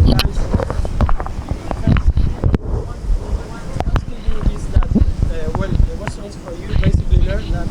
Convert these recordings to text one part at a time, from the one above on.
sometimes asking you is that, well, the question is for you, basically learn that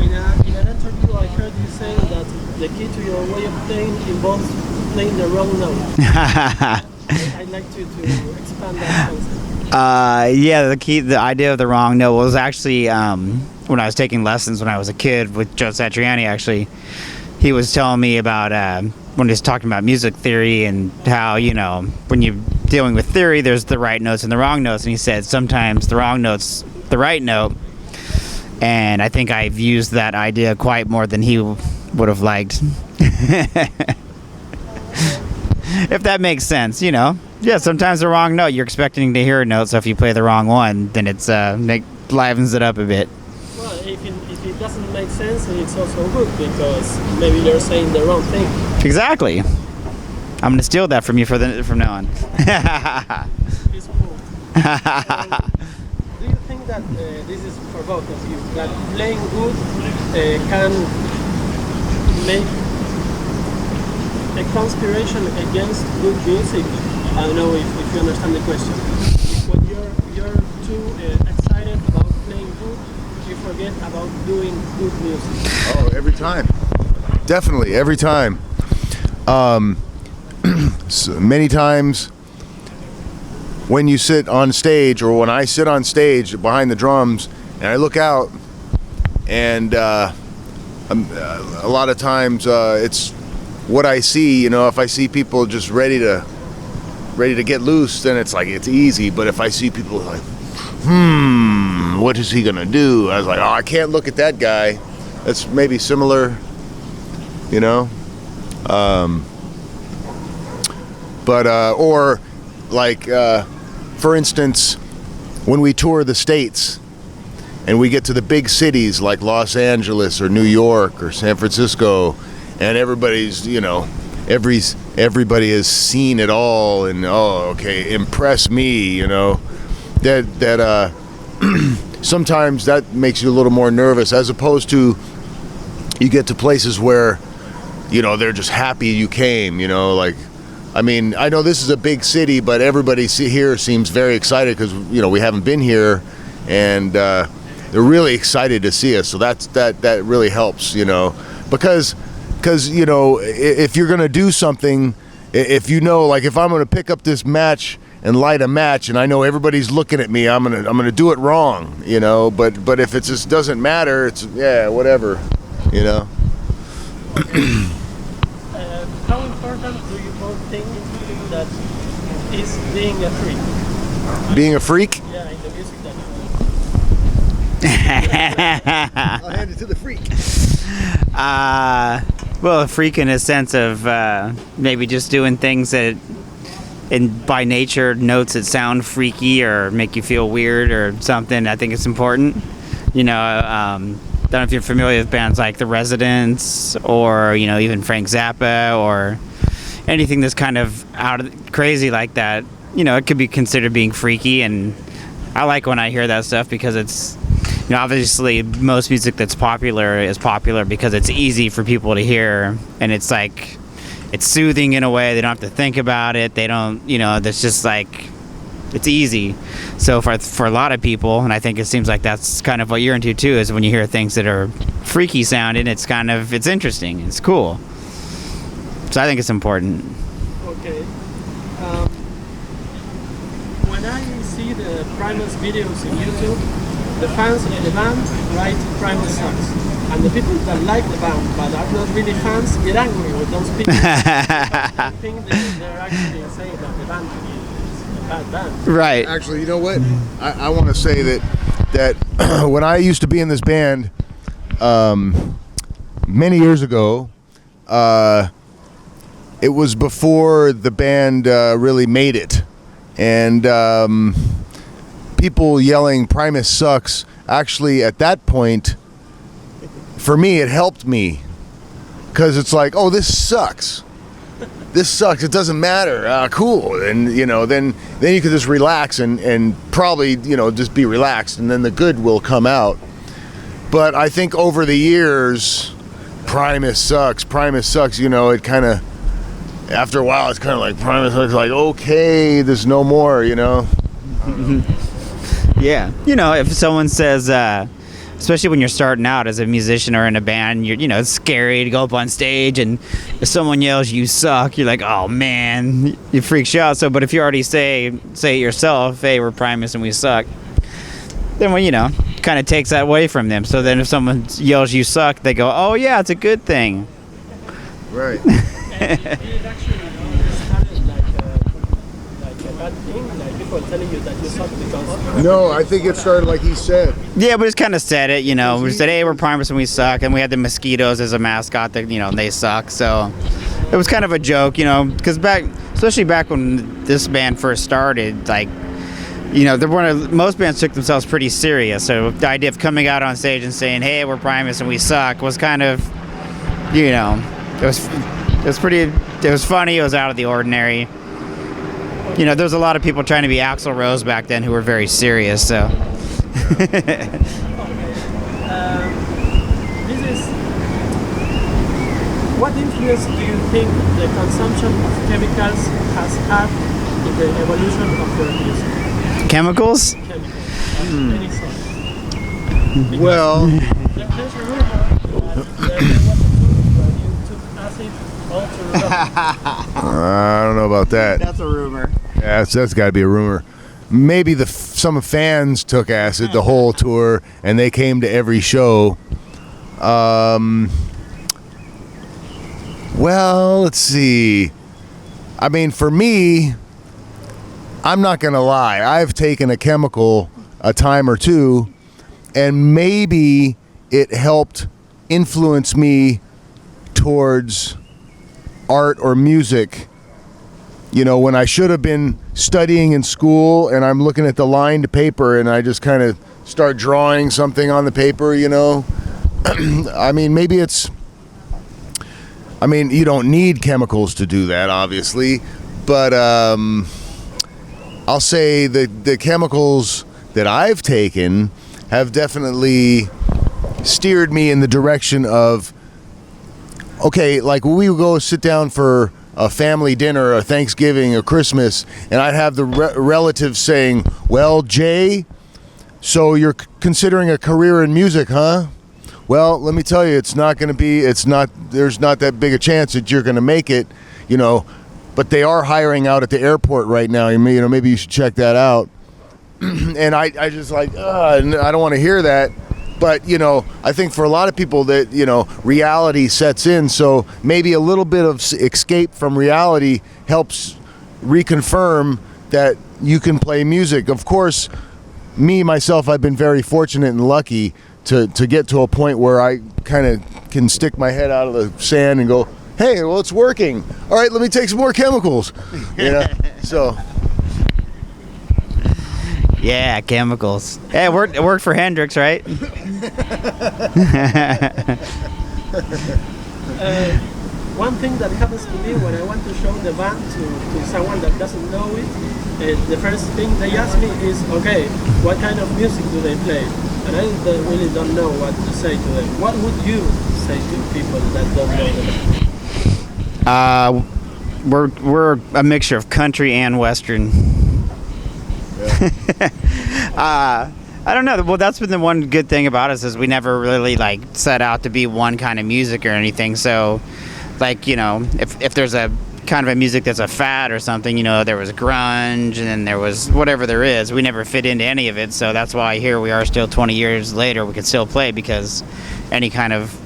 in an interview I heard you saying that the key to your way of playing involves playing the wrong note. I'd like to expand that concept. Yeah, the idea of the wrong note was actually when I was taking lessons when I was a kid with Joe Satriani. Actually, he was telling me about when he was talking about music theory and how, you know, when you're dealing with theory, there's the right notes and the wrong notes. And he said sometimes the wrong note's the right note. And I think I've used that idea quite more than he would have liked. If that makes sense, you know. Yeah, sometimes the wrong note, you're expecting to hear a note, so if you play the wrong one, then it's livens it up a bit. Well, if it doesn't make sense, it's also good, because maybe you're saying the wrong thing. Exactly. I'm going to steal that from you from now on. It's cool. Do you think that this is for both of you, that playing good can make a conspiration against good music? I don't know if you understand the question. When you're too excited about playing good, you forget about doing good music. Oh, every time. Definitely, every time. So many times when you sit on stage, or when I sit on stage behind the drums and I look out, and a lot of times it's what I see. You know, if I see people just ready to get loose, then it's like it's easy. But if I see people like, what is he gonna do? I was like, oh, I can't look at that guy. That's maybe similar, you know. Or like, for instance, when we tour the States and we get to the big cities like Los Angeles or New York or San Francisco, and everybody's, you know, everybody has seen it all, and impress me, you know, that sometimes that makes you a little more nervous, as opposed to you get to places where, you know, they're just happy you came, you know. Like, I mean, I know this is a big city, but everybody here seems very excited because, you know, we haven't been here, and they're really excited to see us. So that really helps, you know, because you know, if you're gonna do something, if you know, like if I'm gonna pick up this match and light a match, and I know everybody's looking at me, I'm gonna do it wrong, you know. But if it just doesn't matter, it's whatever, you know. How important do you both think that is being a freak? Being a freak? Yeah, in the music that I'll hand it to the freak. Well, a freak in a sense of maybe just doing things that, by nature, notes that sound freaky or make you feel weird or something. I think it's important. You know, I don't know if you're familiar with bands like The Residents, or, you know, even Frank Zappa, or anything that's kind of crazy like that. You know, it could be considered being freaky, and I like when I hear that stuff because it's, you know, obviously most music that's popular is popular because it's easy for people to hear, and it's like, it's soothing in a way. They don't have to think about it. They don't, you know, that's just like, it's easy. So for a lot of people, and I think it seems like that's kind of what you're into too, is when you hear things that are freaky sounding, it's interesting, it's cool. So I think it's important. Okay. When I see the Primus videos in YouTube, the fans of the band write Primus sucks, and the people that like the band but are not really fans get angry with those people. I think they're actually saying that the band is a bad band. Right. Actually, you know what? I want to say that when I used to be in this band many years ago, it was before the band really made it, and people yelling Primus sucks, actually at that point, for me, it helped me, because it's like, oh, this sucks, it doesn't matter, cool, and, you know, then you can just relax and probably, you know, just be relaxed, and then the good will come out. But I think over the years, Primus sucks, you know, it kind of after a while, it's kind of like Primus. It's like, okay, there's no more, you know. Yeah, you know, if someone says, especially when you're starting out as a musician or in a band, it's scary to go up on stage, and if someone yells "you suck," you're like, oh man, it freaks you out. So, but if you already say it yourself, hey, we're Primus and we suck, then kind of takes that away from them. So then if someone yells "you suck," they go, oh yeah, it's a good thing. Right. And it actually started like a bad thing, like people telling you that you suck because... No, I think it started like he said. Yeah, we just kind of said it, we said, hey, we're Primus and we suck, and we had the mosquitoes as a mascot that, they suck, so it was kind of a joke, because especially back when this band first started, like, most bands took themselves pretty serious, so the idea of coming out on stage and saying, hey, we're Primus and we suck was kind of, it was funny, it was out of the ordinary. There was a lot of people trying to be Axl Rose back then who were very serious, so. What influence do you think the consumption of chemicals has had in the evolution of your music? Chemicals? Any sort. Well, There's a rumor that there was a food where you took acid all to rub. I don't know about that. That's a rumor. Yeah, that's got to be a rumor. Maybe some fans took acid the whole tour, and they came to every show. Well, let's see. I mean, for me, I'm not going to lie. I've taken a chemical a time or two, and maybe it helped influence me towards art or music. When I should have been studying in school, and I'm looking at the lined paper, and I just kind of start drawing something on the paper, I mean, maybe you don't need chemicals to do that, obviously, but I'll say the chemicals that I've taken have definitely steered me in the direction of, okay, like we would go sit down for a family dinner, a Thanksgiving, or Christmas, and I'd have the relatives saying, well, Jay, so you're considering a career in music, huh? Well, let me tell you, there's not that big a chance that you're going to make it, but they are hiring out at the airport right now. Maybe you should check that out. And I just like, I don't want to hear that. But, I think for a lot of people that, reality sets in. So maybe a little bit of escape from reality helps reconfirm that you can play music. Of course, myself, I've been very fortunate and lucky to get to a point where I kind of can stick my head out of the sand and go, hey, well, it's working. All right, let me take some more chemicals. So... Yeah, chemicals. Hey, it worked for Hendrix, right? One thing that happens to me when I want to show the band to someone that doesn't know it, the first thing they ask me is, okay, what kind of music do they play? And I really don't know what to say to them. What would you say to people that don't know them? We're a mixture of country and western. I don't know. Well, that's been the one good thing about us is we never really set out to be one kind of music or anything. So, if there's a kind of a music that's a fad or something, there was grunge and then there was whatever there is. We never fit into any of it. So that's why here we are still 20 years later. We can still play because any kind of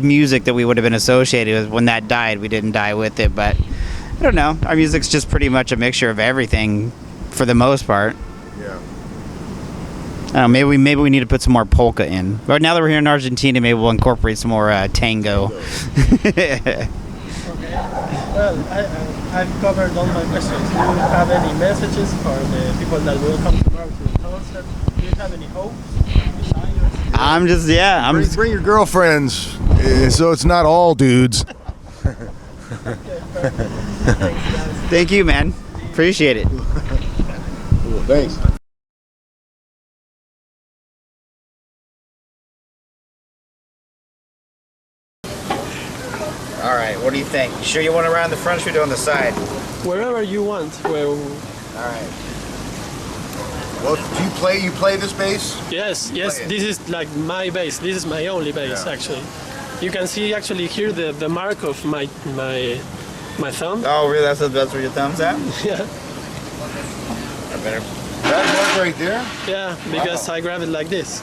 music that we would have been associated with when that died, we didn't die with it. But I don't know. Our music's just pretty much a mixture of everything. For the most part. Yeah. I don't know, maybe we need to put some more polka in. But now that we're here in Argentina, maybe we'll incorporate some more tango. Okay. Well, I've covered all my questions. Do you have any messages for the people that will come tomorrow to the concert? Do you have any hopes, desires? Bring your girlfriends, so it's not all dudes. Okay, perfect. Thanks, guys. Thank you, man. Appreciate it. Thanks. All right. What do you think? You sure you want to ride on the front, or should we do on the side? Wherever you want. All right. Well, do you play this bass? Yes. Play it. This is like my bass. This is my only bass, actually. You can see actually here the mark of my thumb. Oh, really? That's where your thumb's at? Yeah. That mark right there? Yeah, because I grab it like this.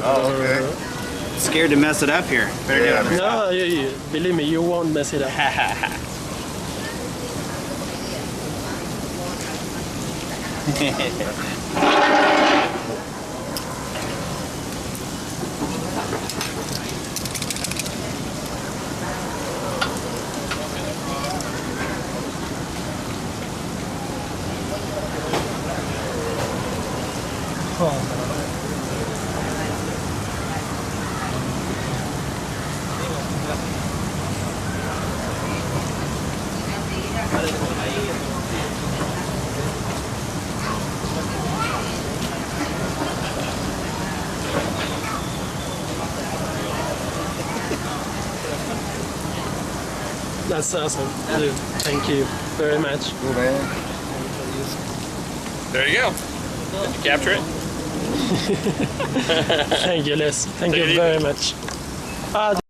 Oh, okay. Scared to mess it up here. Better get on the No, believe me, you won't mess it up. That's awesome, dude. Thank you very much. Cool, man. There you go. Did you capture it? Thank you, Les. Thank you very much.